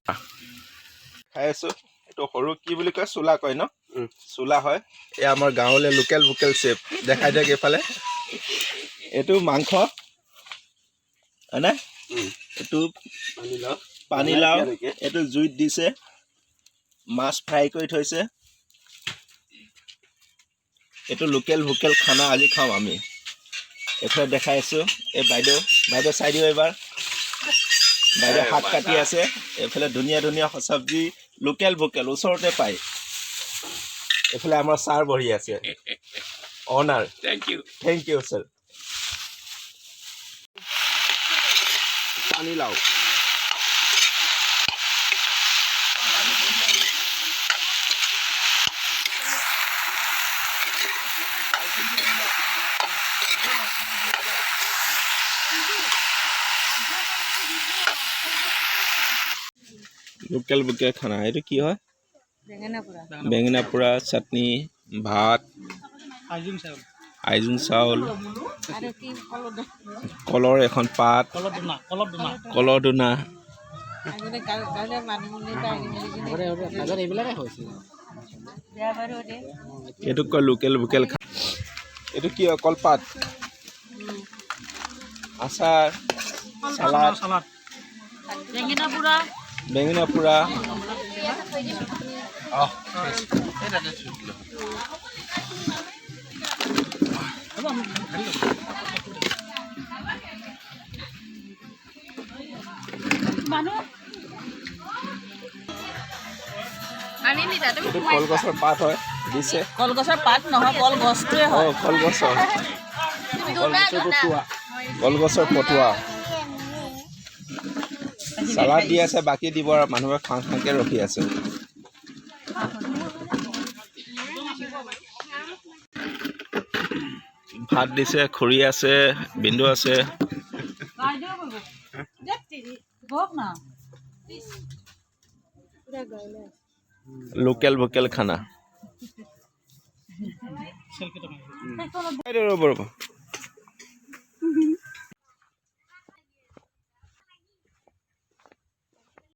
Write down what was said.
খাই আছো এইটো সৰু কি বুলি কয় চোলা কয় ন চোলা হয় এই আমাৰ গাঁৱলে লোকেল ভোকেল চেপ দেখাই দিয়ক এইফালে এইটো মাংস হয়নে এইটো পানীলাও এইটো জুইত দিছে মাছ ফ্ৰাই কৰি থৈছে এইটো লোকেল ভোকেল খানা আজি খাম আমি এইফালে দেখাই আছো এই বাইদেউ চাই দিও এবাৰ বাইদেউ শাক কাটি আছে এইফালে ধুনীয়া ধুনীয়া চব্জি লোকেল ভোকেল ওচৰতে পায় এইফালে আমাৰ ছাৰ বহি আছে অনাৰ থেংক ইউ ছাৰ পানীলাও লোকেল ভোকেল খানা এইটো কি হয় বেঙেনা পোৰা চাটনি ভাত আইজোং চাউল কলৰ এখন পাত কলৰ দোনা এইটো কয় লোকেল ভোকেল খানা এইটো কি হয় কলপাত আচাৰ চালাড বেঙেনা পোৰা কলগছৰ পাত হয় দিছে কলগছৰ পাত নহয় কলগছটোৱে হয় কলগছৰ পটুৱা চালাড দি আছে বাকী দিব আৰু মানুহে খাং খাংকে ৰখি আছে ভাত দিছে খৰি আছে বিন্দু আছে লোকেল ভোকেল খানা ৰ'ব